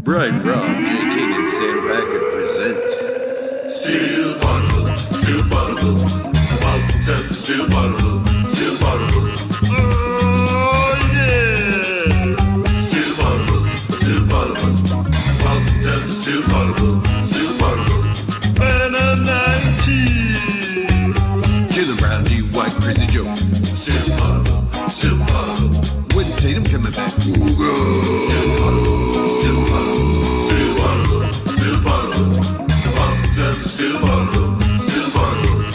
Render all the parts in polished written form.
Brian Rob, J. King, and Sam Packard present Steel Bottle, Steel Bottle, Boston Texas Steel Bottle, Steel Bottle. Oh yeah! Steel Bottle, Steel Bottle, Boston Texas Steel Bottle, Steel Bottle. Banana 19. Jalen Brown, D. White, Crazy Joe. Steel Bottle, Steel Bottle. With Tatum coming back. Steel Bottle.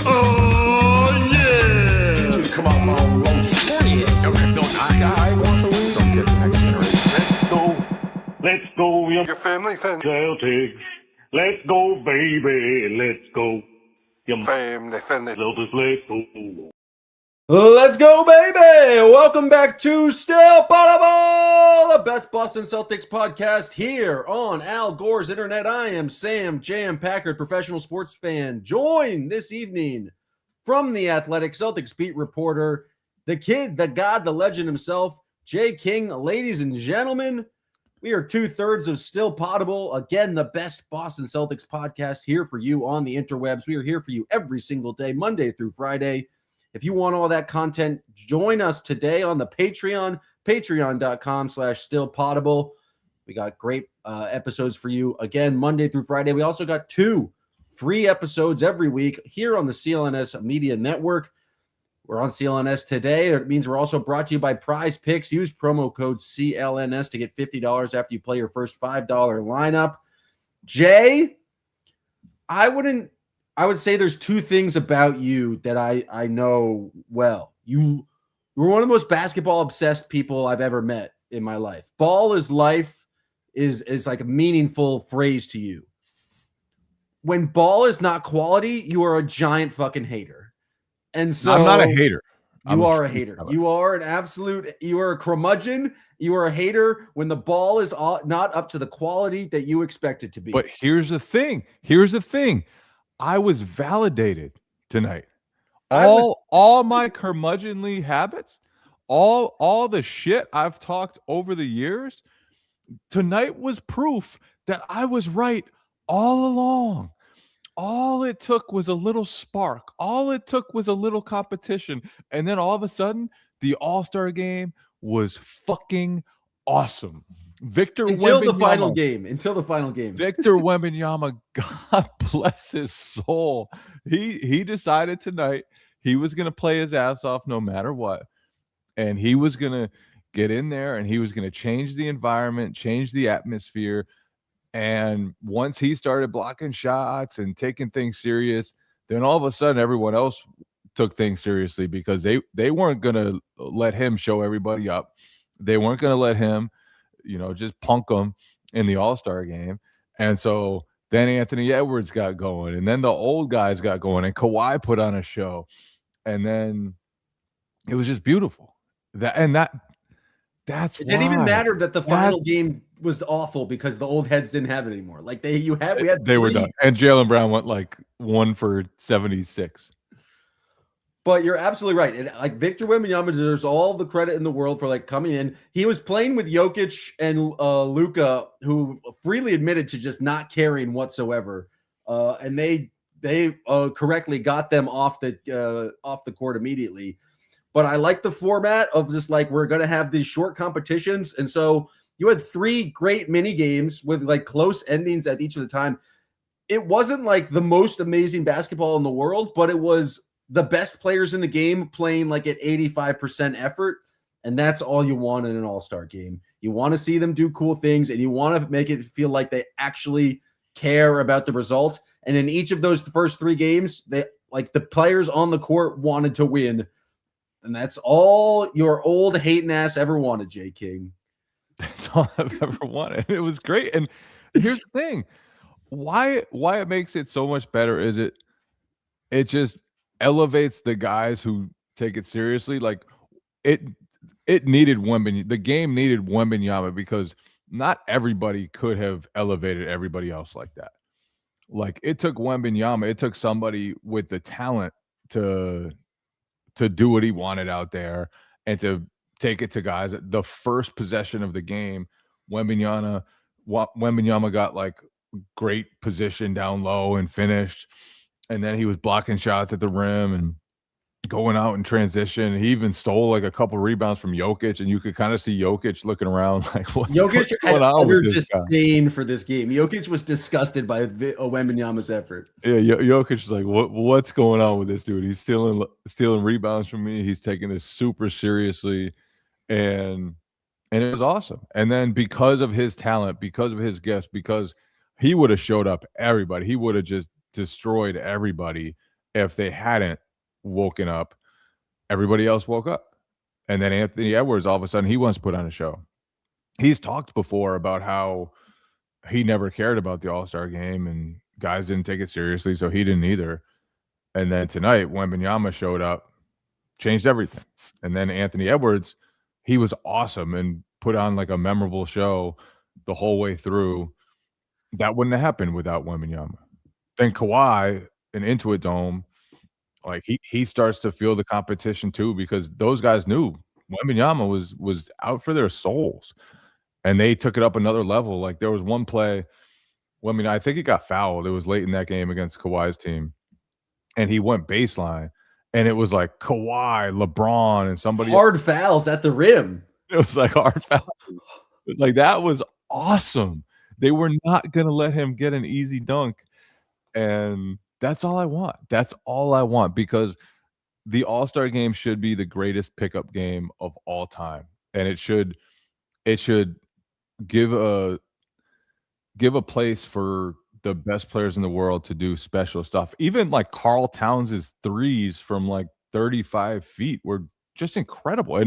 Oh yeah! Come on, long shorty. Don't have no guy wants to win. Don't get the next generation. Let's go, young Your family fan. Celtics. Let's go, baby. Let's go. Young Family fan. Celtics, let's go. Let's go, baby! Welcome back to Still Potable, the best Boston Celtics podcast here on Al Gore's Internet. I am Sam Jam Packard, professional sports fan, joined this evening from the Athletic Celtics beat reporter, the kid, the god, the legend himself, Jay King. Ladies and gentlemen, we are 2/3 of Still Potable. Again, the best Boston Celtics podcast here for you on the interwebs. We are here for you every single day, Monday through Friday. If you want all that content, join us today on the Patreon, patreon.com/stillpotable. We got great episodes for you. Again, Monday through Friday. We also got 2 free episodes every week here on the CLNS Media Network. We're on CLNS today. It means we're also brought to you by Prize Picks. Use promo code CLNS to get $50 after you play your first $5 lineup. Jay, I would say there's 2 things about you that I know well. You were one of the most basketball obsessed people I've ever met in my life. Ball is life is like a meaningful phrase to you. When ball is not quality, you are a giant fucking hater. And so I'm not a hater. You are a hater. You are a curmudgeon. You are a hater when the ball is not up to the quality that you expect it to be. But here's the thing. I was validated tonight. All my curmudgeonly habits, all the shit I've talked over the years, tonight was proof that I was right all along. All it took was a little spark. All it took was a little competition. And then all of a sudden, the All-Star game was fucking awesome. Until the final game. Victor Wembanyama, God bless his soul. He decided tonight he was going to play his ass off no matter what. And he was going to get in there and he was going to change the environment, change the atmosphere. And once he started blocking shots and taking things serious, then all of a sudden everyone else took things seriously because they weren't going to let him show everybody up. They weren't going to let him just punk them in the All-Star game. And so then Anthony Edwards got going, and then the old guys got going, and Kawhi put on a show. And then it was just beautiful. That's it didn't even matter that the final game was awful because the old heads didn't have it anymore. Like they were done. And Jaylen Brown went like 1 for 76. But you're absolutely right. And like Victor Wembanyama deserves all the credit in the world for like coming in. He was playing with Jokic and Luka, who freely admitted to just not caring whatsoever. And they correctly got them off the court immediately. But I like the format of just like we're going to have these short competitions. And so you had 3 great mini games with like close endings at each of the time. It wasn't like the most amazing basketball in the world, but it was the best players in the game playing like at 85% effort. And that's all you want in an all-star game. You want to see them do cool things and you want to make it feel like they actually care about the result. And in each of those first 3 games, the players on the court wanted to win. And that's all your old hating ass ever wanted, Jay King. That's all I've ever wanted. It was great. And here's the thing. Why it makes it so much better is it just elevates the guys who take it seriously. Like it needed Wembanyama. The game needed Wembanyama because not everybody could have elevated everybody else like that. Like it took Wembanyama. It took somebody with the talent to do what he wanted out there and to take it to guys. The first possession of the game, Wembanyama Wembanyama got like great position down low and finished, and then he was blocking shots at the rim and going out in transition. He even stole like a couple rebounds from Jokic, and you could kind of see Jokic looking around like, what's Jokic had going on utter with this guy? disdain for this game. Jokic was disgusted by Wembanyama's effort. Yeah, Jokic is like, what's going on with this dude? He's stealing rebounds from me. He's taking this super seriously, and it was awesome. And then because of his talent, because of his gifts, because he would have showed up everybody, he would have just destroyed everybody if they hadn't woken up. Everybody else woke up. And then Anthony Edwards, all of a sudden, he wants to put on a show. He's talked before about how he never cared about the All-Star game and guys didn't take it seriously, so he didn't either. And then tonight, Wembanyama showed up, changed everything. And then Anthony Edwards, he was awesome and put on like a memorable show the whole way through. That wouldn't have happened without Wembanyama. Then Kawhi in Intuit Dome, like he starts to feel the competition too, because those guys knew Wembanyama was out for their souls, and they took it up another level. Like there was one play, I think he got fouled. It was late in that game against Kawhi's team, and he went baseline, and it was like Kawhi, LeBron, and somebody hard fouls at the rim. It was like hard fouls. It was like that was awesome. They were not gonna let him get an easy dunk, and that's all I want. That's all I want, because the All-Star game should be the greatest pickup game of all time. And it should give a place for the best players in the world to do special stuff. Even like Karl Towns' threes from like 35 feet were just incredible.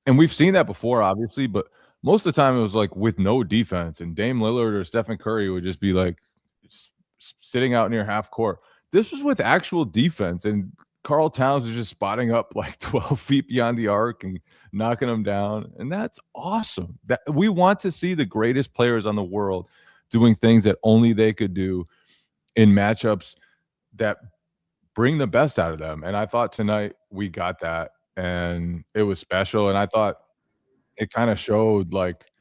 And we've seen that before, obviously, but most of the time it was like with no defense, and Dame Lillard or Stephen Curry would just be like just sitting out near half court. This was with actual defense, and Karl Towns was just spotting up like 12 feet beyond the arc and knocking them down. And that's awesome. That we want to see the greatest players on the world doing things that only they could do in matchups that bring the best out of them. And I thought tonight we got that, and it was special. And I thought it kind of showed like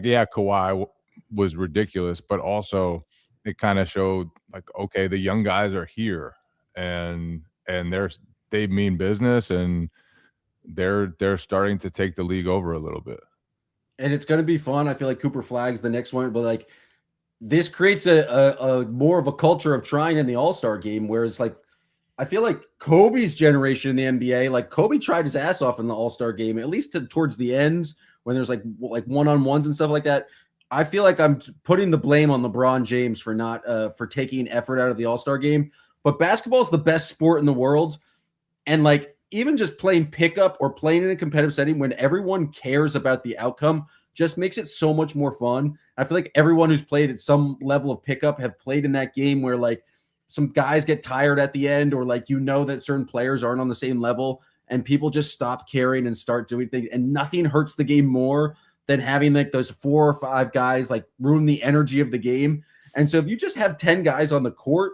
yeah, Kawhi was ridiculous, but also it kind of showed like, okay, the young guys are here, and they mean business, and they're starting to take the league over a little bit. And it's going to be fun. I feel like Cooper Flagg's the next one, but like this creates a more of a culture of trying in the All-Star game, whereas like I feel like Kobe's generation in the NBA, like Kobe tried his ass off in the All-Star game, at least towards the ends when there's like one-on-ones and stuff like that. I feel like I'm putting the blame on LeBron James for not for taking effort out of the All-Star game. But basketball is the best sport in the world, and like even just playing pickup or playing in a competitive setting when everyone cares about the outcome just makes it so much more fun. I feel like everyone who's played at some level of pickup have played in that game where like some guys get tired at the end, or like that certain players aren't on the same level, and people just stop caring and start doing things, and nothing hurts the game more than having like those 4 or 5 guys like ruin the energy of the game. And so if you just have 10 guys on the court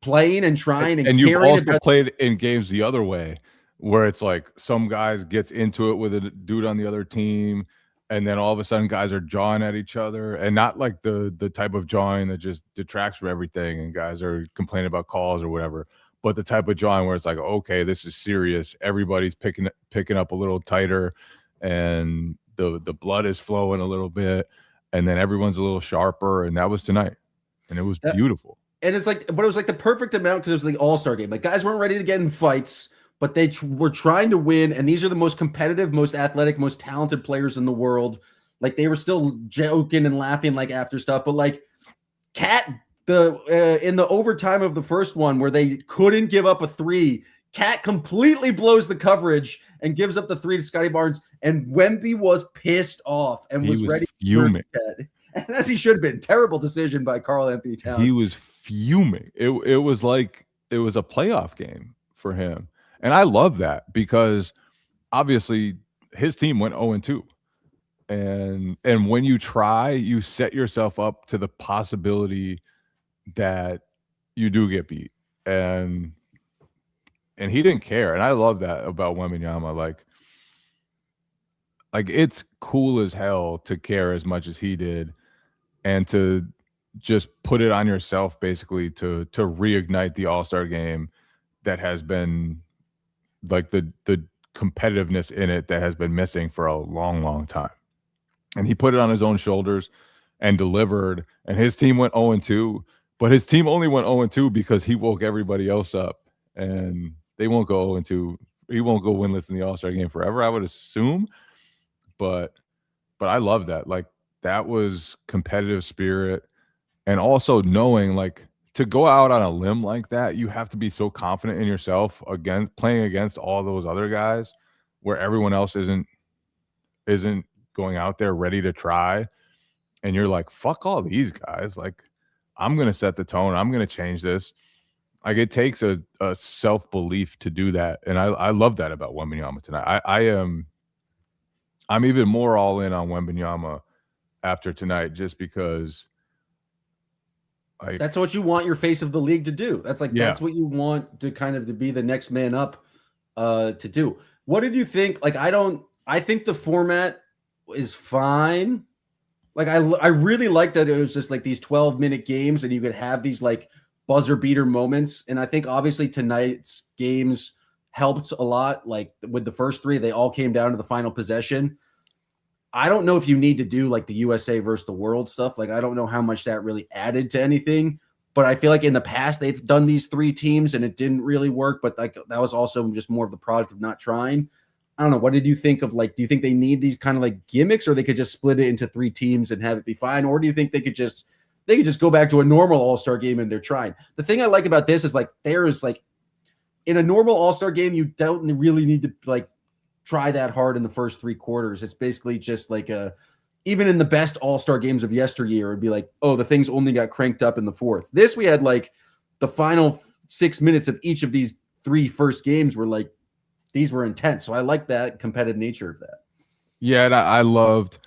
playing and trying and you've also played in games the other way, where it's like some guys gets into it with a dude on the other team, and then all of a sudden guys are jawing at each other, and not like the type of jawing that just detracts from everything and guys are complaining about calls or whatever, but the type of jawing where it's like, okay, this is serious. Everybody's picking up a little tighter, and the blood is flowing a little bit, and then everyone's a little sharper. And that was tonight, and it was beautiful. And it's like, but it was like the perfect amount, because it was the All-Star game. Like guys weren't ready to get in fights, but they were trying to win. And these are the most competitive, most athletic, most talented players in the world. Like they were still joking and laughing like after stuff. But like Cat, in the overtime of the first one where they couldn't give up a 3, Cat completely blows the coverage and gives up the 3 to Scotty Barnes. And Wemby was pissed off and was ready fuming. And as he should have been. Terrible decision by Karl Anthony Towns. He was fuming. It was like it was a playoff game for him. And I love that, because obviously his team went 0-2. And when you try, you set yourself up to the possibility that you do get beat. And he didn't care. And I love that about Wembanyama. like it's cool as hell to care as much as he did and to just put it on yourself basically to reignite the All-Star game that has been like the competitiveness in it that has been missing for a long time. And he put it on his own shoulders and delivered, and his team went 0-2, but his team only went 0-2 because he woke everybody else up, and they won't go 0-2. He won't go winless in the All-Star game forever, I would assume. But I love that. Like, that was competitive spirit. And also knowing, like, to go out on a limb like that, you have to be so confident in yourself playing against all those other guys where everyone else isn't going out there ready to try. And you're like, fuck all these guys. Like, I'm going to set the tone. I'm going to change this. Like, it takes a self-belief to do that. And I love that about Wembanyama tonight. I'm even more all in on Wembanyama after tonight just because that's what you want your face of the league to do. That's that's what you want to kind of to be the next man up to do. What did you think? Like, I think the format is fine. Like, I really like that it was just like these 12-minute games and you could have these like buzzer beater moments. And I think obviously tonight's games helped a lot. Like with the first three, they all came down to the final possession. I don't know if you need to do like the USA versus the world stuff. Like, I don't know how much that really added to anything, but I feel like in the past they've done these three teams and it didn't really work. But like, that was also just more of the product of not trying. I don't know. What did you think of, like, do you think they need these kind of like gimmicks, or they could just split it into three teams and have it be fine? Or do you think they could just go back to a normal All-Star game and they're trying? The thing I like about this is like, there is like in a normal All-Star game, you don't really need to like try that hard in the first three quarters. It's basically just like even in the best All-Star games of yesteryear, it'd be like, oh, the things only got cranked up in the fourth. This, we had like the final 6 minutes of each of these three first games were like, these were intense. So I like that competitive nature of that. Yeah, and I loved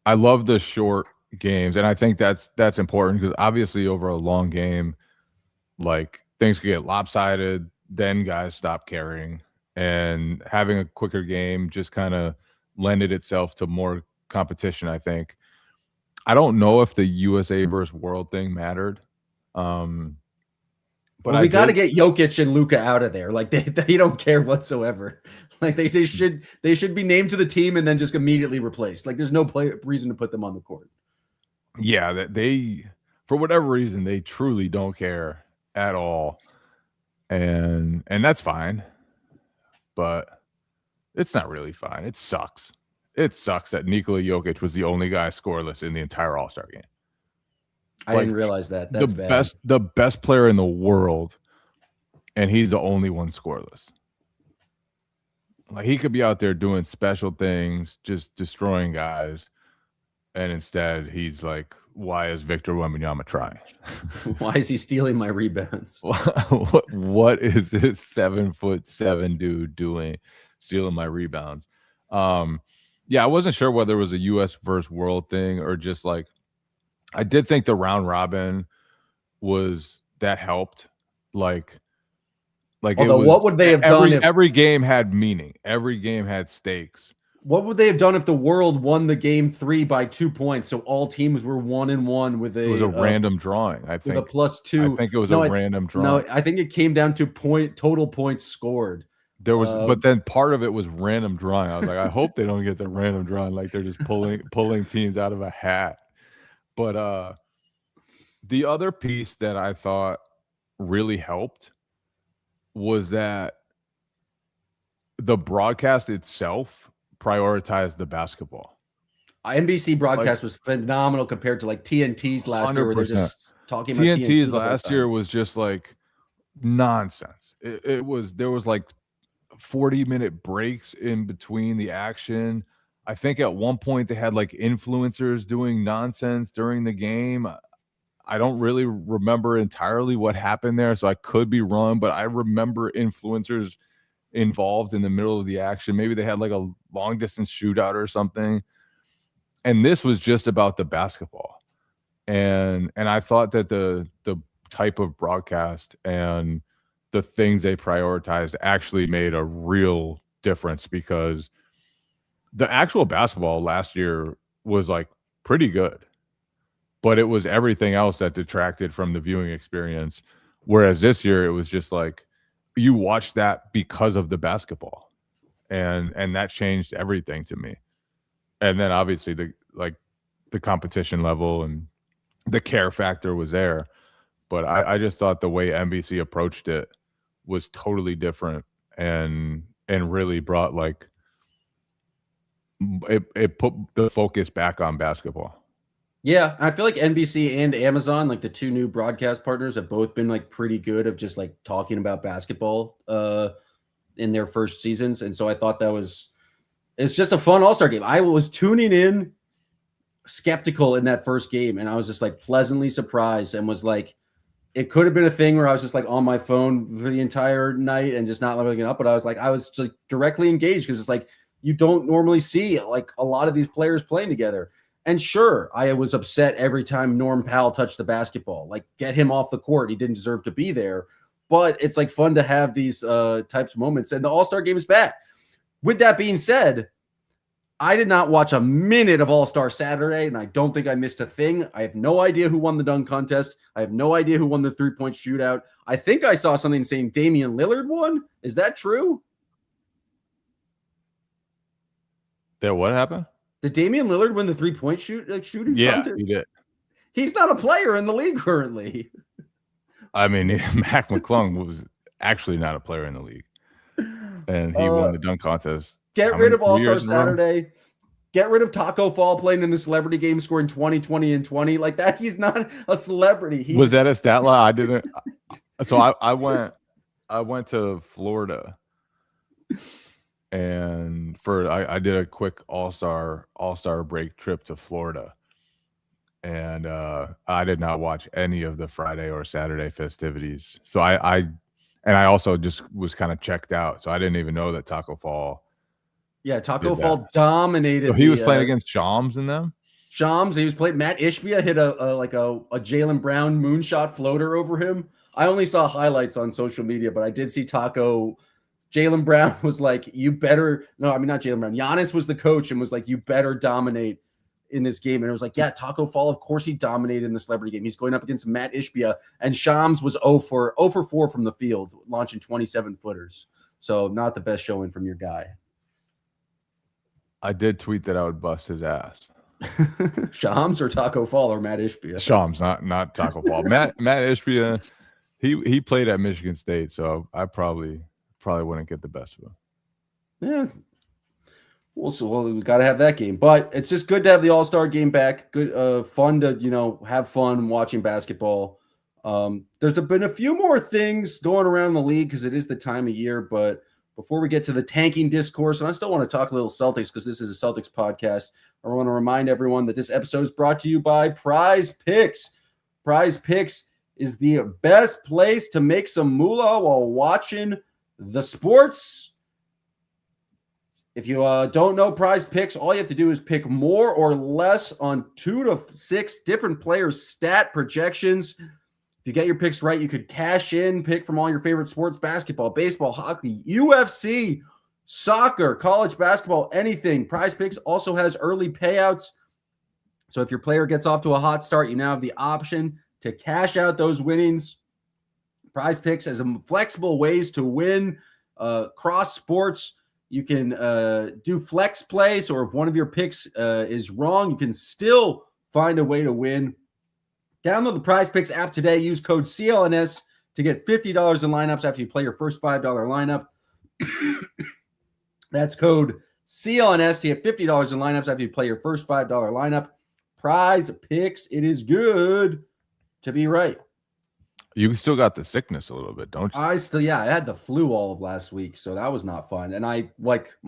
the short games, and I think that's important because obviously over a long game, like, things could get lopsided, then guys stop caring, and having a quicker game just kind of lended itself to more competition, I think. I don't know if the USA versus world thing mattered. But we got to get Jokic and Luka out of there. Like, they don't care whatsoever. Like, they should be named to the team and then just immediately replaced. Like, there's no reason to put them on the court. Yeah, that they, for whatever reason, they truly don't care at all, and that's fine. But it's not really fine. It sucks. It sucks that Nikola Jokic was the only guy scoreless in the entire All-Star game. I didn't realize that. That's bad. The best player in the world, and he's the only one scoreless. Like, he could be out there doing special things, just destroying guys, and instead he's like, why is Victor Wembanyama trying? Why is he stealing my rebounds? What is this 7'7" dude doing, stealing my rebounds? Yeah, I wasn't sure whether it was a US versus world thing or just like, I did think the round robin that helped. Like although, what would they have done if every game had meaning? Every game had stakes. What would they have done if the world won the game 3 by 2 points? So all teams were 1-1 with it was a random drawing. I think with a +2. I think it was a random drawing. No, I think it came down to total points scored. There was, but then part of it was random drawing. I was like, I hope they don't get the random drawing. Like, they're just pulling teams out of a hat. But the other piece that I thought really helped was that the broadcast itself prioritized the basketball. NBC broadcast was phenomenal compared to like TNT's last year, where they're just talking about TNT's last year was just like nonsense. There was like 40-minute breaks in between the action. I think at one point they had like influencers doing nonsense during the game. I don't really remember entirely what happened there, so I could be wrong, but I remember influencers involved in the middle of the action. Maybe they had like a long distance shootout or something. And this was just about the basketball. And I thought that the type of broadcast and the things they prioritized actually made a real difference, because the actual basketball last year was like pretty good, but it was everything else that detracted from the viewing experience. Whereas this year, it was just like you watched that because of the basketball, and that changed everything to me. And then obviously the competition level and the care factor was there, but I just thought the way NBC approached it was totally different and really brought like it put the focus back on basketball. Yeah, I feel like NBC and Amazon, like the two new broadcast partners, have both been like pretty good of just like talking about basketball in their first seasons. And so I thought it's just a fun all-star game. I was tuning in skeptical in that first game, and I was just like pleasantly surprised and was like, it could have been a thing where I was just like on my phone for the entire night and just not looking it up. But I was just directly engaged because it's like you don't normally see like a lot of these players playing together. And sure, I was upset every time Norm Powell touched the basketball. Like, get him off the court. He didn't deserve to be there. But it's like fun to have these types of moments. And the All-Star game is back. With that being said, I did not watch a minute of All-Star Saturday, and I don't think I missed a thing. I have no idea who won the dunk contest. I have no idea who won the three-point shootout. I think I saw something saying Damian Lillard won. Is that true? That what happened? Did Damian Lillard win the three-point shooting Yeah, contest? he did. He's not a player in the league currently. I mean, Mac McClung was actually not a player in the league, and he won the dunk contest. Get rid of All-Star Saturday. Get rid of Taco Fall playing in the celebrity game, scoring 20, 20, and 20. Like that, he's not a celebrity. Was that a stat line? I didn't. So I went to Florida, and I did a quick all-star break trip to Florida, and I did not watch any of the Friday or Saturday festivities. So I also just was kind of checked out. So I didn't even know that Taco Fall. Yeah, Taco Fall dominated. So he was playing against Shams in them. Shams, he was playing. Matt Ishbia hit a Jaylen Brown moonshot floater over him. I only saw highlights on social media, but I did see Taco. Jaylen Brown was like, "You better." No, I mean not Jaylen Brown. Giannis was the coach and was like, "You better dominate in this game." And it was like, yeah, Taco Fall. Of course, he dominated in the celebrity game. He's going up against Matt Ishbia, and Shams was 0 for 4 from the field, launching 27 footers. So not the best showing from your guy. I did tweet that I would bust his ass. Shams or Taco Fall or Matt Ishbia? Shams, not Taco Fall. Matt Ishbia, he played at Michigan State, so I probably wouldn't get the best of him. Yeah. Well, we got to have that game, but it's just good to have the All-Star game back. Good, fun to have fun watching basketball. There's been a few more things going around the league because it is the time of year, but before we get to the tanking discourse, and I still want to talk a little Celtics because this is a Celtics podcast, I want to remind everyone that this episode is brought to you by Prize Picks. Prize Picks is the best place to make some moolah while watching the sports. If you don't know Prize Picks, all you have to do is pick more or less on 2 to 6 different players' stat projections. If you get your picks right, you could cash in, pick from all your favorite sports: basketball, baseball, hockey, UFC, soccer, college basketball, anything. Prize Picks also has early payouts. So if your player gets off to a hot start, you now have the option to cash out those winnings. Prize Picks has flexible ways to win cross sports. You can do flex play. So if one of your picks is wrong, you can still find a way to win. Download the Prize Picks app today. Use code CLNS to get $50 in lineups after you play your first $5 lineup. That's code CLNS to get $50 in lineups after you play your first $5 lineup. Prize Picks. It is good to be right. You still got the sickness a little bit, don't you? I had the flu all of last week, so that was not fun. And I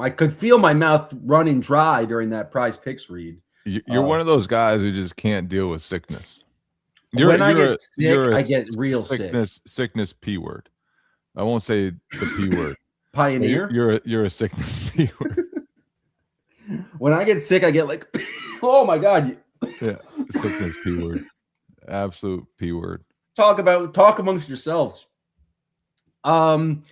could feel my mouth running dry during that Prize Picks read. You're one of those guys who just can't deal with sickness. When I get sick, I get real sickness P word. I won't say the P word. Pioneer? You're a sickness P word. When I get sick, I get like, oh my God. Yeah, sickness P word. Absolute P word. Talk amongst yourselves. No,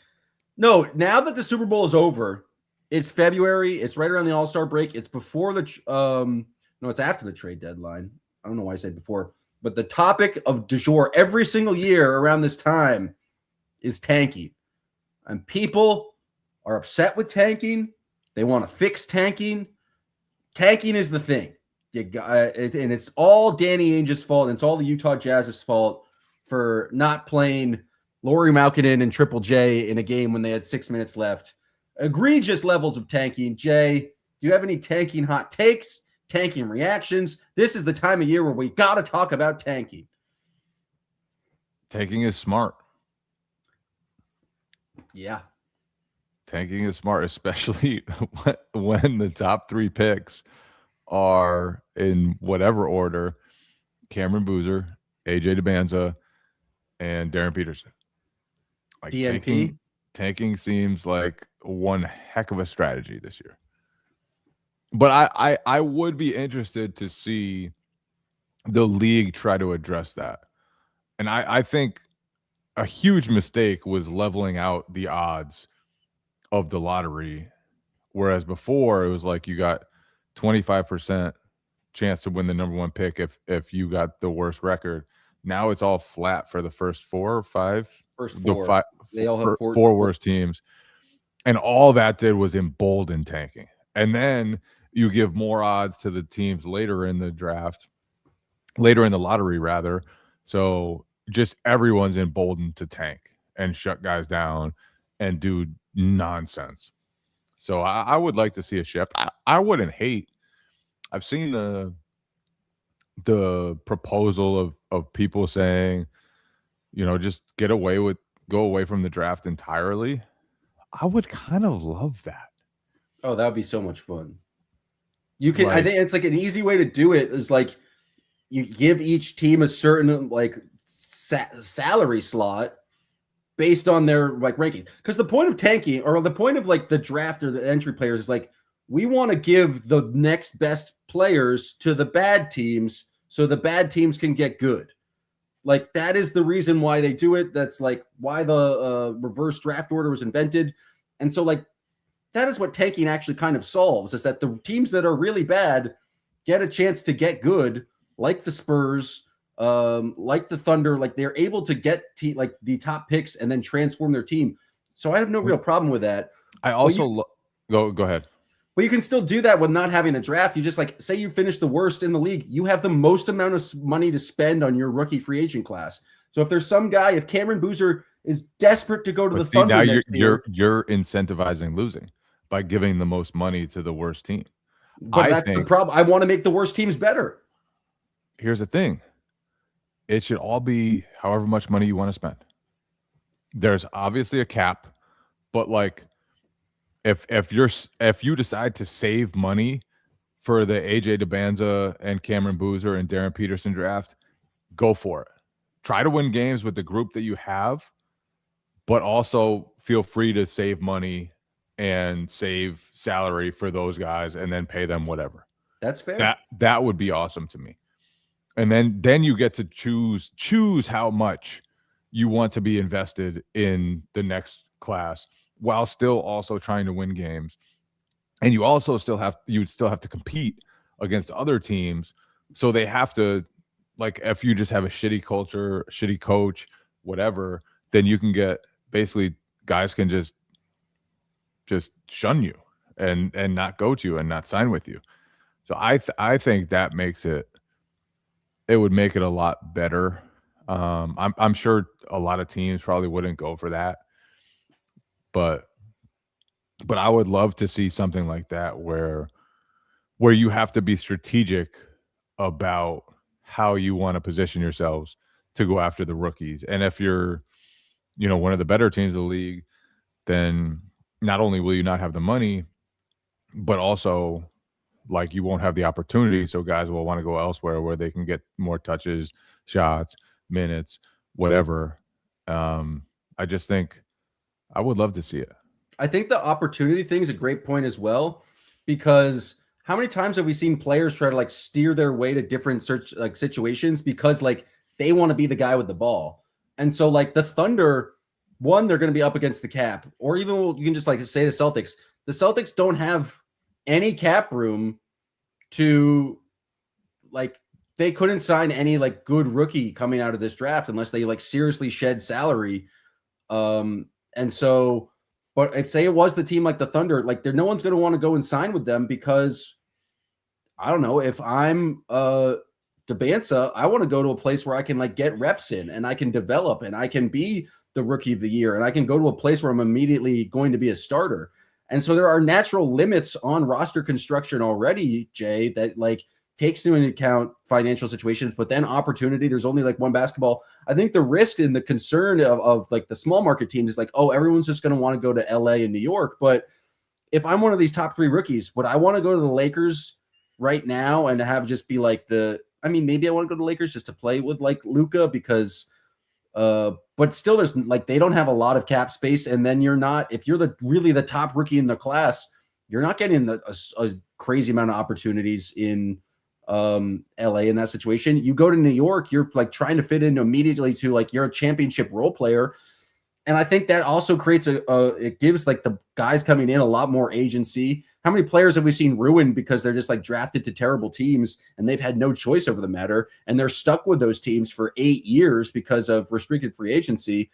now that the Super Bowl is over, It's February. It's right around the All-Star break. It's before the no, it's after the trade deadline. I don't know why I said before, but the topic of du jour every single year around this time is tanking. And people are upset with tanking. They want to fix tanking. Tanking is the thing. And it's all Danny Ainge's fault. And it's all the Utah Jazz's fault for not playing Lauri Markkanen and Triple J in a game when they had 6 minutes left. Egregious levels of tanking. Jay, do you have any tanking hot takes, tanking reactions? This is the time of year where we got to talk about tanking. Tanking is smart. Yeah. Tanking is smart, especially when the top 3 picks are in whatever order: Cameron Boozer, AJ DeBanza, and Darren Peterson. Like DNP? Tanking seems like one heck of a strategy this year. But I would be interested to see the league try to address that. And I think a huge mistake was leveling out the odds of the lottery, whereas before it was like you got 25% chance to win the number 1 pick if you got the worst record. Now it's all flat for the first 4 or 5. First 4. They all have 4 worst teams. And all that did was embolden tanking. And then you give more odds to the teams later in the draft, later in the lottery, rather. So just everyone's emboldened to tank and shut guys down and do nonsense. So I would like to see a shift. I wouldn't hate. I've seen the proposal of people saying, just go away from the draft entirely. I would kind of love that. Oh, that would be so much fun. You can, I think it's like an easy way to do it is like you give each team a certain like salary slot based on their like ranking. Because the point of tanking, or the point of like the draft or the entry players, is like we want to give the next best players to the bad teams so the bad teams can get good. Like that is the reason why they do it. That's like why the reverse draft order was invented. And so like that is what tanking actually kind of solves, is that the teams that are really bad get a chance to get good, like the Spurs, like the Thunder. Like they're able to get like the top picks and then transform their team. So I have no real problem with that. I also go ahead. But you can still do that with not having a draft. You just like say you finish the worst in the league, you have the most amount of money to spend on your rookie free agent class. So if there's some guy, if Cameron Boozer is desperate to go to the Thunder, now next year, you're incentivizing losing by giving the most money to the worst team. But that's the problem. I want to make the worst teams better. Here's the thing. It should all be however much money you want to spend. There's obviously a cap, but like if you decide to save money for the AJ DeBanza and Cameron Boozer and Darren Peterson draft, go for it. Try to win games with the group that you have, but also feel free to save money and save salary for those guys and then pay them whatever. That's fair. That would be awesome to me. And then you get to choose how much you want to be invested in the next class while still also trying to win games. And you also still have to compete against other teams. So they have to, like, if you just have a shitty culture, shitty coach, whatever, then you can get basically guys can just shun you and not go to you and not sign with you. So I think that makes it would make it a lot better. I'm sure a lot of teams probably wouldn't go for that, but I would love to see something like that where you have to be strategic about how you want to position yourselves to go after the rookies. And if you're, one of the better teams of the league, then not only will you not have the money, but also like you won't have the opportunity. So guys will want to go elsewhere where they can get more touches, shots, minutes, whatever. I just think I would love to see it. I think the opportunity thing is a great point as well, because how many times have we seen players try to like steer their way to different situations because like they want to be the guy with the ball. And so like the Thunder, one, they're going to be up against the cap, or even you can just like say the Celtics, the Celtics don't have any cap room to like they couldn't sign any like good rookie coming out of this draft unless they like seriously shed salary. And so, but if say it was the team like the Thunder, like no one's going to want to go and sign with them because I don't know, if I'm Debanza, I want to go to a place where I can like get reps in and I can develop and I can be the rookie of the year and I can go to a place where I'm immediately going to be a starter. And so there are natural limits on roster construction already, Jay, that like takes into account financial situations, but then opportunity. There's only like one basketball. I think the risk and the concern of like the small market teams is like, oh, everyone's just going to want to go to LA and New York. But if I'm one of these top 3 rookies, would I want to go to the Lakers right now and have just be like maybe I want to go to the Lakers just to play with like Luka because but still there's like they don't have a lot of cap space. And then if you're really the top rookie in the class, you're not getting a crazy amount of opportunities in LA in that situation. You go to New York, you're like trying to fit in immediately to like you're a championship role player. And I think that also creates it gives like the guys coming in a lot more agency. How many players have we seen ruined because they're just like drafted to terrible teams and they've had no choice over the matter and they're stuck with those teams for 8 years because of restricted free agency?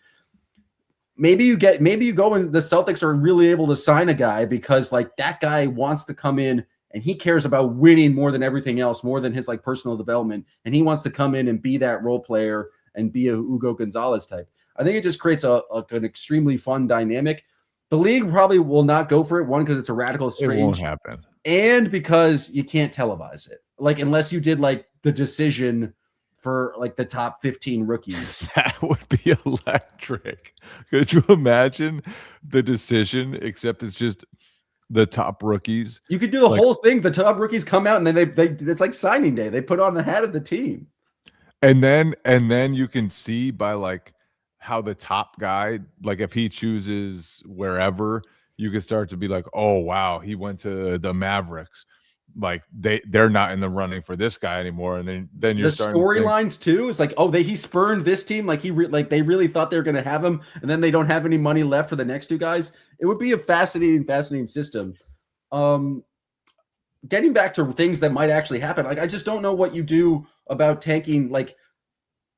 Maybe you go and the Celtics are really able to sign a guy because like that guy wants to come in and he cares about winning more than everything else, more than his like personal development. And he wants to come in and be that role player and be a Hugo Gonzalez type. I think it just creates an extremely fun dynamic. The league probably will not go for it. One, because it's a radical strange. It won't happen. And because you can't televise it. Like, unless you did like the decision for like the top 15 rookies. That would be electric. Could you imagine the decision, except it's just the top rookies? You could do the whole thing. The top rookies come out and then they it's like signing day. They put on the hat of the team. And then you can see by like how the top guy, like if he chooses wherever, you can start to be like, oh wow, he went to the Mavericks. Like they're not in the running for this guy anymore. And then you're the storylines too. It's like, oh, he spurned this team. Like they really thought they were going to have him, and then they don't have any money left for the next 2 guys. It would be a fascinating system. Getting back to things that might actually happen. Like I just don't know what you do about tanking. Like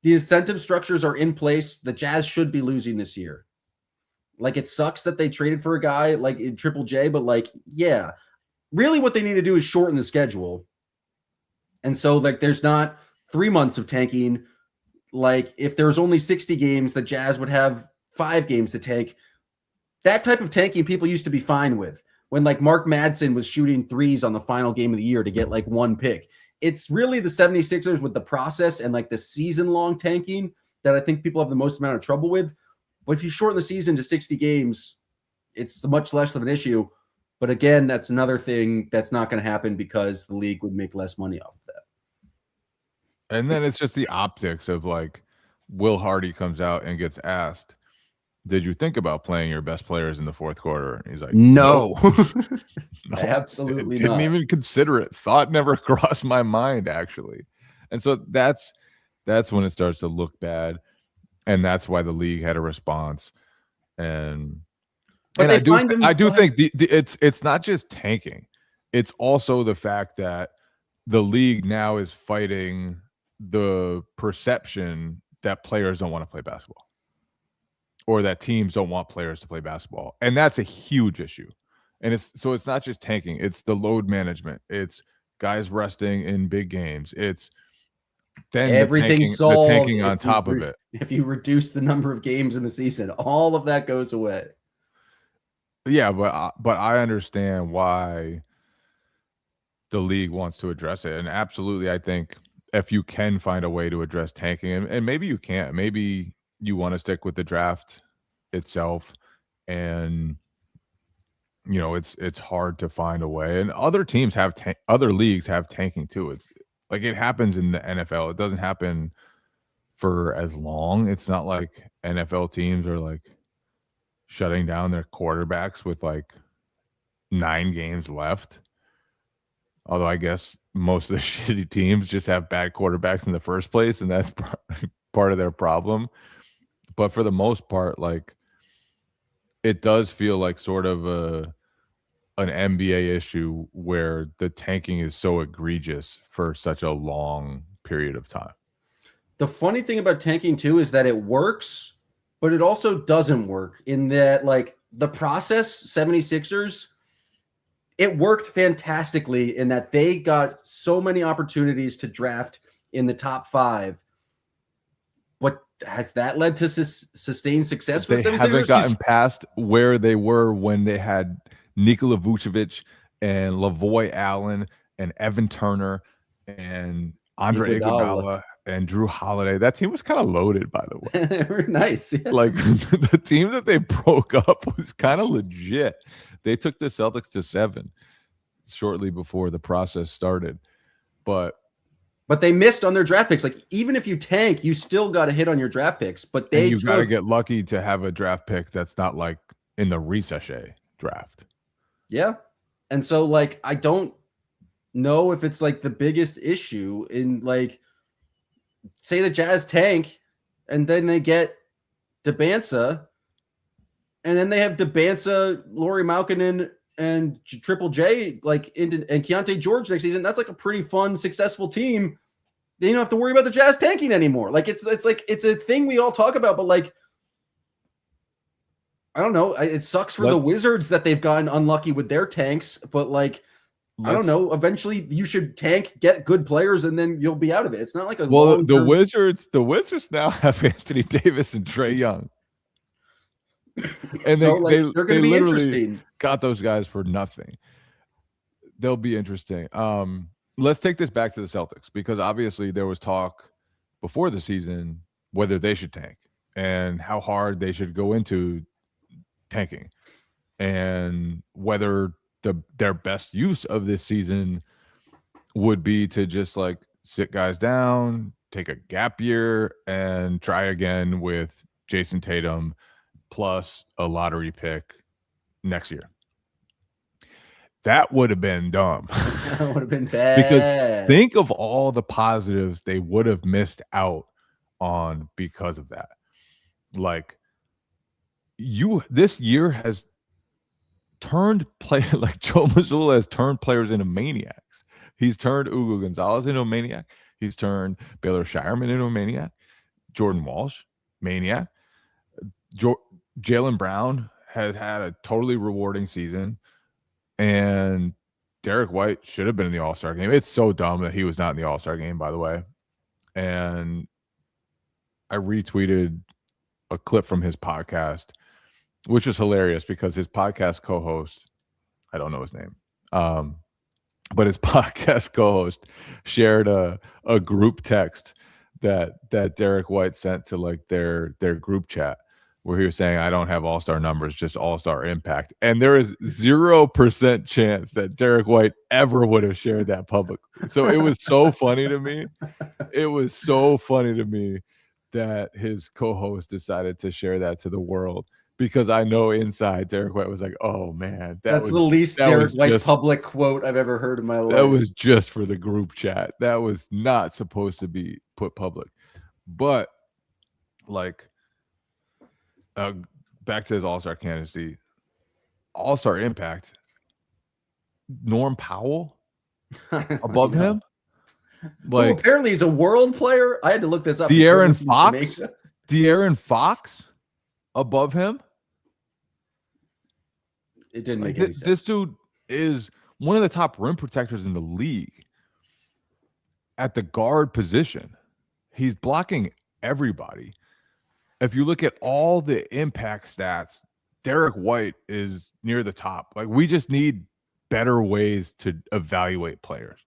the incentive structures are in place. The Jazz should be losing this year. Like it sucks that they traded for a guy like in Triple J, but like, yeah, really what they need to do is shorten the schedule. And so like, there's not 3 months of tanking. Like if there was only 60 games, the Jazz would have 5 games to tank. That type of tanking people used to be fine with when like Mark Madsen was shooting threes on the final game of the year to get like 1 pick. It's really the 76ers with the process and like the season-long tanking that I think people have the most amount of trouble with. But if you shorten the season to 60 games, it's much less of an issue. But again, that's another thing that's not going to happen because the league would make less money off of that. And then it's just the optics of like Will Hardy comes out and gets asked, did you think about playing your best players in the fourth quarter? And he's like, no, no, absolutely didn't not. even consider it. Thought never crossed my mind, actually. And so that's when it starts to look bad. And that's why the league had a response. And I do think it's not just tanking. It's also the fact that the league now is fighting the perception that players don't want to play basketball, or that teams don't want players to play basketball. And that's a huge issue. And it's not just tanking, it's the load management. It's guys resting in big games. It's then everything's the tanking on top of it. If you reduce the number of games in the season, all of that goes away. Yeah, but I understand why the league wants to address it. And absolutely, I think if you can find a way to address tanking, and maybe you can't, maybe you want to stick with the draft itself, and you know it's hard to find a way. And other teams have other leagues have tanking too. It's like it happens in the NFL. It doesn't happen for as long. It's not like NFL teams are like shutting down their quarterbacks with like 9 games left. Although I guess most of the shitty teams just have bad quarterbacks in the first place, and that's part of their problem. But for the most part, like it does feel like sort of an NBA issue where the tanking is so egregious for such a long period of time. The funny thing about tanking too is that it works, but it also doesn't work in that, like, the process 76ers, it worked fantastically in that they got so many opportunities to draft in the top 5. But has that led to sustained success for They the 76ers? haven't gotten past where they were when they had Nikola Vucevic and Lavoy Allen and Evan Turner and Andre Iguodala and Drew Holiday. That team was kind of loaded, by the way. They were nice. Yeah. Like the team that they broke up was kind of legit. They took the Celtics to 7 shortly before the process started. But they missed on their draft picks. Like, even if you tank, you still got to hit on your draft picks. But you've got to get lucky to have a draft pick that's not like in the Risache draft. Yeah. And so, like, I don't know if it's like the biggest issue in, like, say the Jazz tank and then they get Debansa and then they have Debansa, Lauri Markkanen, and Triple J, like, and Keontae George next season. That's like a pretty fun, successful team. Then you don't have to worry about the Jazz tanking anymore. Like, it's like, it's a thing we all talk about, but, like, I don't know. It sucks for the Wizards that they've gotten unlucky with their tanks, but, like, I don't know. Eventually, you should tank, get good players, and then you'll be out of it. It's not like a the Wizards now have Anthony Davis and Trae Young, and so, like, they're going to be interesting. Got those guys for nothing. They'll be interesting. Let's take this back to the Celtics, because obviously there was talk before the season whether they should tank and how hard they should go into tanking, and whether their best use of this season would be to just, like, sit guys down, take a gap year, and try again with Jason Tatum plus a lottery pick next year. That would have been dumb. That would have been bad. Because think of all the positives they would have missed out on because of that. Like, this year has turned like Joe Mazzulla has turned players into maniacs. He's turned Hugo Gonzalez into a maniac. He's turned Baylor Shireman into a maniac. Jordan Walsh, maniac. Jaylen Brown has had a totally rewarding season. And Derek White should have been in the All-Star game. It's so dumb that he was not in the All-Star game, by the way. And I retweeted a clip from his podcast, which was hilarious because his podcast co-host, I don't know his name, but his podcast co-host shared a group text that Derek White sent to, like, their group chat, where he was saying, I don't have all-star numbers, just all-star impact. And there is 0% chance that Derek White ever would have shared that publicly. So it was so funny to me. It was so funny to me that his co-host decided to share that to the world, because I know inside Derek White was like, oh, man. That's the least Derek White public quote I've ever heard in my life. That was just for the group chat. That was not supposed to be put public. But, like, back to his All-Star candidacy, All-Star impact, Norm Powell above him. Like, apparently he's a world player. I had to look this up. De'Aaron Fox above him. It didn't make any sense. This dude is one of the top rim protectors in the league at the guard position. He's blocking everybody. If you look at all the impact stats, Derek White is near the top. Like, we just need better ways to evaluate players.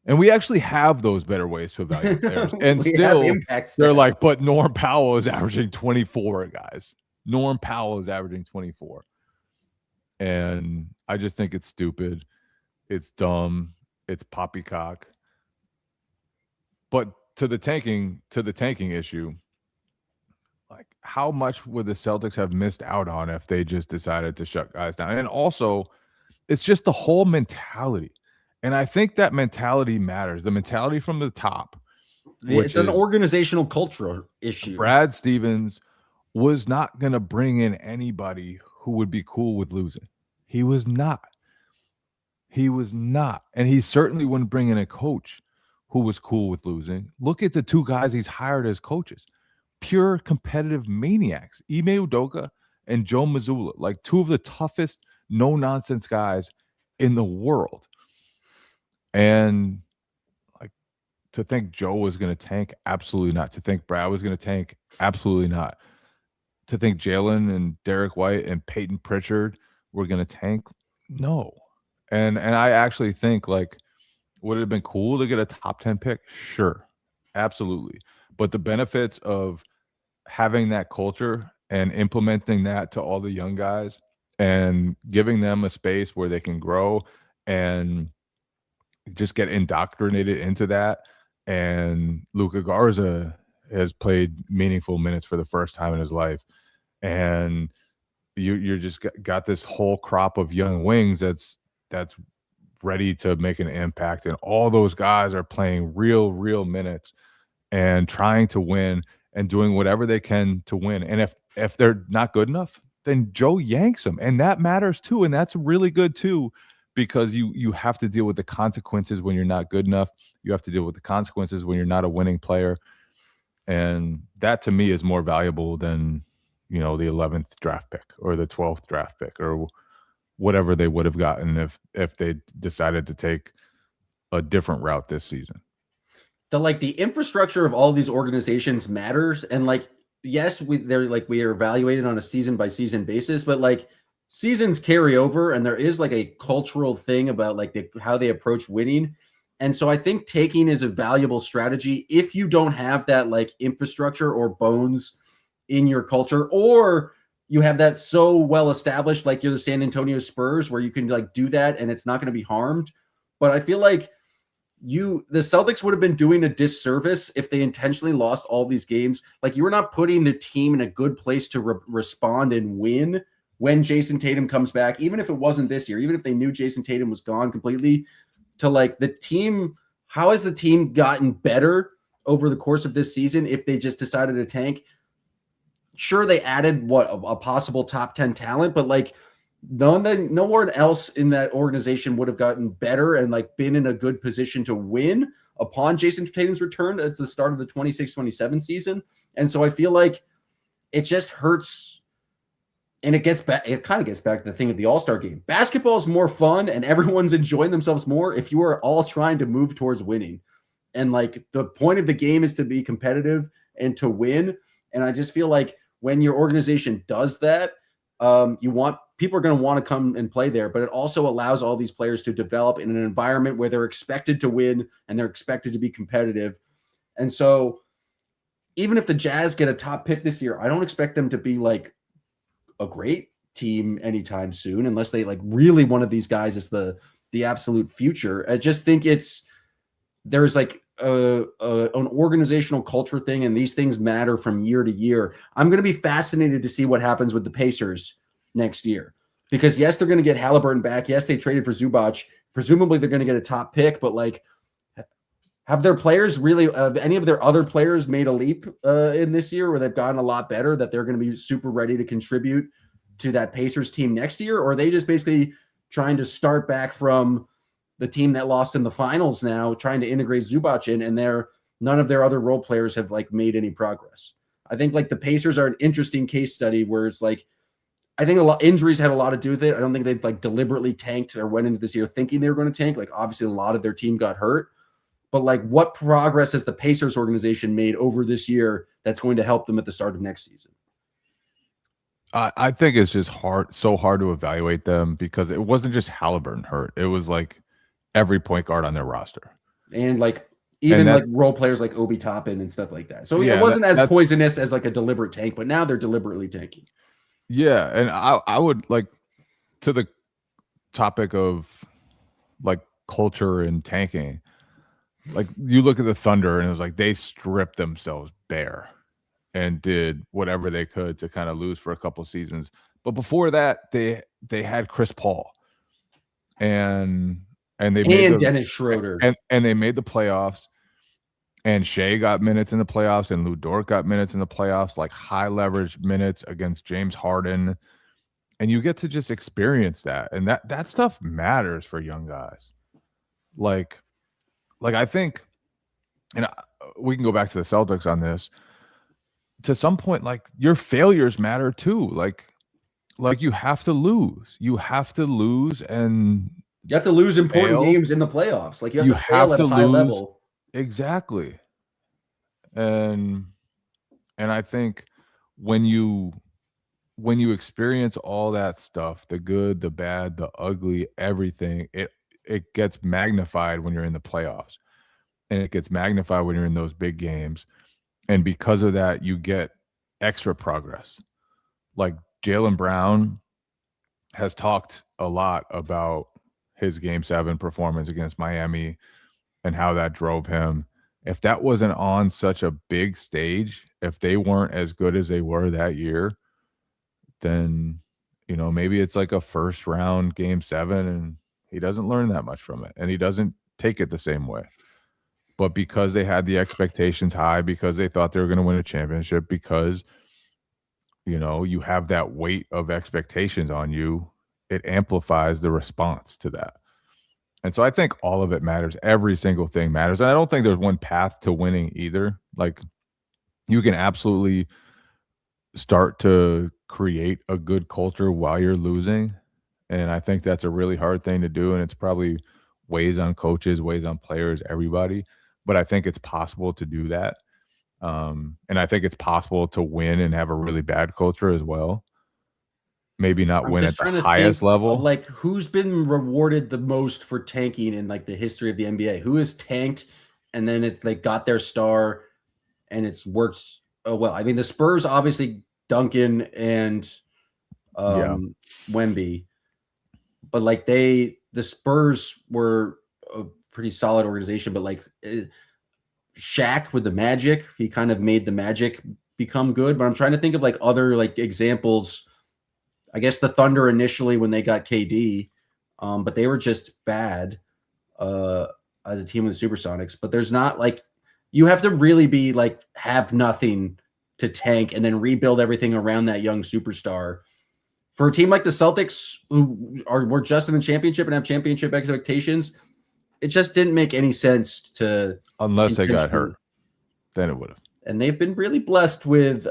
And we actually have those better ways to evaluate players. And still, they're like, but Norm Powell is averaging 24, guys. Norm Powell is averaging 24. And I just think it's stupid. It's dumb. It's poppycock. But to the tanking issue, like, how much would the Celtics have missed out on if they just decided to shut guys down? And also, it's just the whole mentality. And I think that mentality matters. The mentality from the top. It's an organizational culture issue. Brad Stevens was not going to bring in anybody who would be cool with losing. He was not. He was not. And he certainly wouldn't bring in a coach who was cool with losing. Look at the two guys he's hired as coaches. Pure competitive maniacs. Ime Udoka and Joe Mazzulla, like two of the toughest, no-nonsense guys in the world. And like to think Joe was going to tank, absolutely not. To think Brad was going to tank, absolutely not. To think Jalen and Derek White and Peyton Pritchard were going to tank, no. And I actually think, like, would it have been cool to get a top 10 pick? Sure, absolutely. But the benefits of having that culture and implementing that to all the young guys and giving them a space where they can grow and just get indoctrinated into that. And Luka Garza has played meaningful minutes for the first time in his life. And you're just got this whole crop of young wings that's ready to make an impact. And all those guys are playing real minutes and trying to win and doing whatever they can to win. And if they're not good enough, then Joe yanks them. And that matters too. And that's really good too, because you have to deal with the consequences when you're not good enough. You have to deal with the consequences when you're not a winning player. And that to me is more valuable than, the 11th draft pick or the 12th draft pick or whatever they would have gotten if they decided to take a different route this season. The infrastructure of all these organizations matters. And yes, we are evaluated on a season by season basis, but seasons carry over and there is a cultural thing about how they approach winning. And so I think taking is a valuable strategy if you don't have that infrastructure or bones in your culture, or you have that so well established, like you're the San Antonio Spurs, where you can do that and it's not going to be harmed. But I feel like the Celtics would have been doing a disservice if they intentionally lost all these games. You were not putting the team in a good place to respond and win when Jason Tatum comes back, even if it wasn't this year, even if they knew Jason Tatum was gone completely, to the team. How has the team gotten better over the course of this season if they just decided to tank? Sure, they added a possible top 10 talent, but no one else in that organization would have gotten better and been in a good position to win upon Jason Tatum's return at the start of the 26-27 season. And so I feel like it just hurts. And it kind of gets back to the thing of the All-Star game. Basketball is more fun and everyone's enjoying themselves more if you are all trying to move towards winning. And the point of the game is to be competitive and to win. And I just feel like when your organization does that, people are going to want to come and play there, but it also allows all these players to develop in an environment where they're expected to win and they're expected to be competitive. And so even if the Jazz get a top pick this year, I don't expect them to be a great team anytime soon, unless they really one of these guys is the absolute future. I just think there's an organizational culture thing, and these things matter from year to year. I'm going to be fascinated to see what happens with the Pacers next year, because yes, they're going to get Halliburton back. Yes, they traded for Zubac. Presumably they're going to get a top pick, but have their players really, any of their other players made a leap in this year where they've gotten a lot better, that they're going to be super ready to contribute to that Pacers team next year? Or are they just basically trying to start back from the team that lost in the finals now, trying to integrate Zubac in, and none of their other role players have made any progress? I think the Pacers are an interesting case study where it's I think injuries had a lot to do with it. I don't think they've deliberately tanked or went into this year thinking they were going to tank. Obviously a lot of their team got hurt, but what progress has the Pacers organization made over this year that's going to help them at the start of next season? I think it's just so hard to evaluate them, because it wasn't just Halliburton hurt. It was every point guard on their roster. And even role players like Obi Toppin and stuff like that. So yeah, it wasn't as poisonous as a deliberate tank, but now they're deliberately tanking. Yeah. And I would to the topic of culture and tanking, you look at the Thunder and it was they stripped themselves bare and did whatever they could to kind of lose for a couple seasons. But before that, they had Chris Paul and they made Dennis Schroeder and they made the playoffs, and Shea got minutes in the playoffs and Lou Dort got minutes in the playoffs, high leverage minutes against James Harden. and you get to just experience that, and that stuff matters for young guys. Like I think, and we can go back to the Celtics on this. To some point, like your failures matter too. Like you have to lose. You have to lose, and You have to lose important fail. games in the playoffs. Like you have to fail at a high lose. level. Exactly. And I think when you experience all that stuff, the good, the bad, the ugly, everything, it gets magnified when you're in the playoffs, and it gets magnified when you're in those big games. And because of that, you get extra progress. Like Jaylen Brown has talked a lot about his Game 7 performance against Miami and how that drove him. If that wasn't on such a big stage, if they weren't as good as they were that year, then, maybe it's like a first round Game 7 and he doesn't learn that much from it and he doesn't take it the same way. But because they had the expectations high, because they thought they were going to win a championship, because, you have that weight of expectations on you, it amplifies the response to that. And so I think all of it matters. Every single thing matters. And I don't think there's one path to winning either. Like, you can absolutely start to create a good culture while you're losing. And I think that's a really hard thing to do. And it's probably weighs on coaches, weighs on players, everybody. But I think it's possible to do that. And I think it's possible to win and have a really bad culture as well. Maybe not win at the highest level. Like, who's been rewarded the most for tanking in like the history of the NBA? Who has tanked and then it's like got their star and it's works well? I mean, the Spurs, obviously Duncan and Wemby, but like the Spurs were a pretty solid organization, but like Shaq with the Magic, he kind of made the Magic become good. But I'm trying to think of like other like examples. I guess the Thunder initially when they got KD, but they were just bad as a team with the Supersonics. But there's not like, you have to really be like have nothing to tank and then rebuild everything around that young superstar. For a team like the Celtics, who were just in the championship and have championship expectations, it just didn't make any sense to, unless they got hurt, then it would have. And they've been really blessed with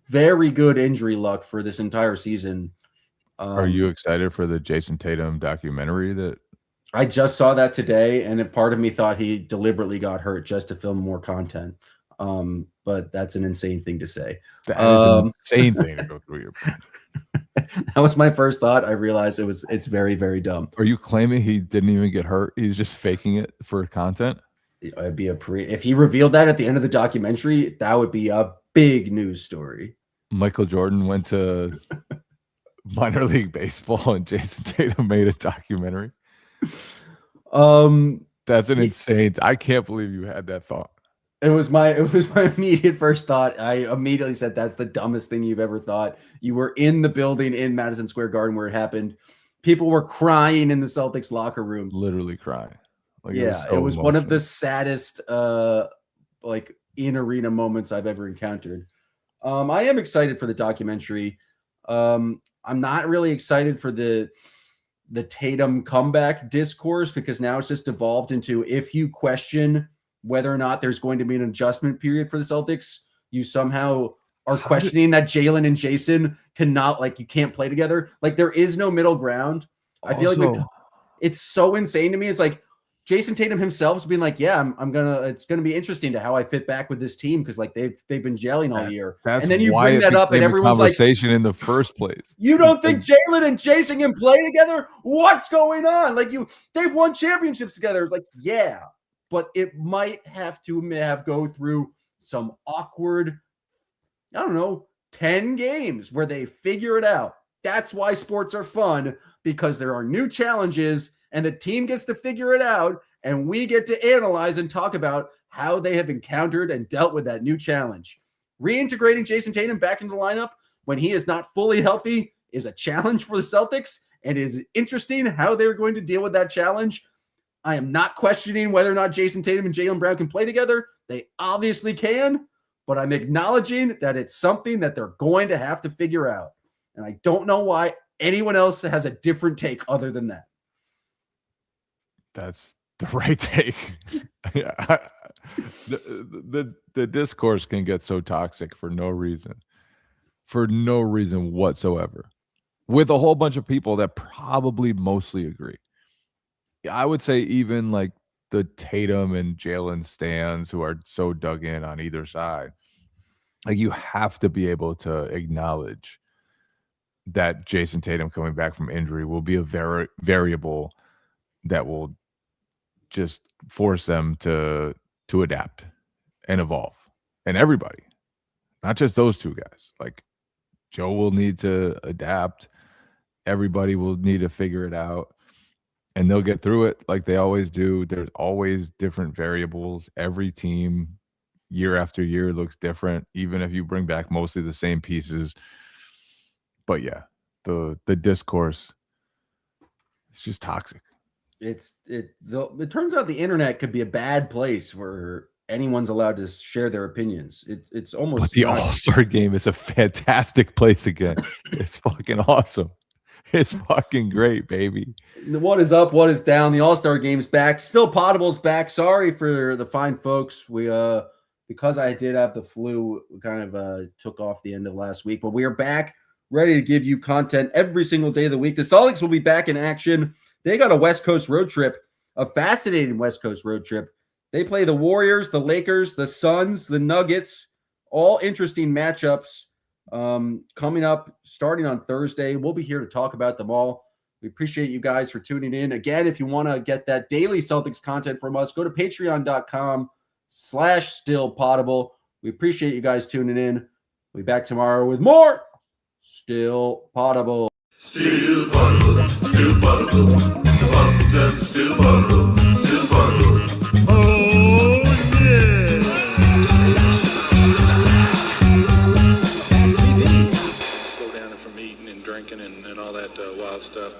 very good injury luck for this entire season. Are you excited for the Jason Tatum documentary that I just saw that today? And a part of me thought he deliberately got hurt just to film more content. But that's an insane thing to say. That is an insane thing to go through your brain. That was my first thought. I realized it's very, very dumb. Are you claiming he didn't even get hurt? He's just faking it for content? It'd be if he revealed that at the end of the documentary, that would be a big news story. Michael Jordan went to minor league baseball and Jason Tatum made a documentary. That's an insane. I can't believe you had that thought. It was my immediate first thought. I immediately said, that's the dumbest thing you've ever thought. You were in the building in Madison Square Garden where it happened. People were crying in the Celtics locker room. Literally crying. Like, yeah, it was one of the saddest like in arena moments I've ever encountered. I am excited for the documentary. I'm not really excited for the Tatum comeback discourse, because now it's just evolved into, if you question whether or not there's going to be an adjustment period for the Celtics, you somehow are questioning that Jaylen and Jason cannot, like, you can't play together. Like, there is no middle ground. I feel like it's so insane to me. It's like Jason Tatum himself has been like, yeah, it's gonna be interesting to how I fit back with this team, because like they've been gelling all year. That's and then you why bring that up and everyone's like, in the first place. You don't think Jaylen and Jason can play together? What's going on? Like, they've won championships together. It's like, yeah, but it might have to go through some awkward, I don't know, 10 games where they figure it out. That's why sports are fun, because there are new challenges and the team gets to figure it out, and we get to analyze and talk about how they have encountered and dealt with that new challenge. Reintegrating Jason Tatum back into the lineup when he is not fully healthy is a challenge for the Celtics, and it is interesting how they're going to deal with that challenge. I am not questioning whether or not Jason Tatum and Jaylen Brown can play together. They obviously can, but I'm acknowledging that it's something that they're going to have to figure out. And I don't know why anyone else has a different take other than that. That's the right take. The discourse can get so toxic for no reason whatsoever, with a whole bunch of people that probably mostly agree. I would say even like the Tatum and Jalen stans who are so dug in on either side, like you have to be able to acknowledge that Jason Tatum coming back from injury will be a variable that will just force them to adapt and evolve. And everybody, not just those two guys. Like Joe will need to adapt. Everybody will need to figure it out. And they'll get through it like they always do. There's always different variables. Every team, year after year, looks different, even if you bring back mostly the same pieces. But yeah, the discourse, it's just toxic. It turns out the internet could be a bad place where anyone's allowed to share their opinions. It's almost But the All-Star game is a fantastic place again. It's fucking awesome. It's fucking great, baby. What is up? What is down? The All-Star game's back. Still Potible's back. Sorry for the fine folks. We because I did have the flu, we kind of took off the end of last week, but we are back, ready to give you content every single day of the week. The Celtics will be back in action. They got a West Coast road trip, a fascinating West Coast road trip. They play the Warriors, the Lakers, the Suns, the Nuggets, all interesting matchups coming up starting on Thursday. We'll be here to talk about them all. We appreciate you guys for tuning in. Again, if you want to get that daily Celtics content from us, go to patreon.com/stillpotable. We appreciate you guys tuning in. We'll be back tomorrow with more Still Potable. Still Potable, Still Potable. The Boston Celtics Still Potable, Still Potable. Oh, yeah. Slow down from eating and drinking and all that wild stuff.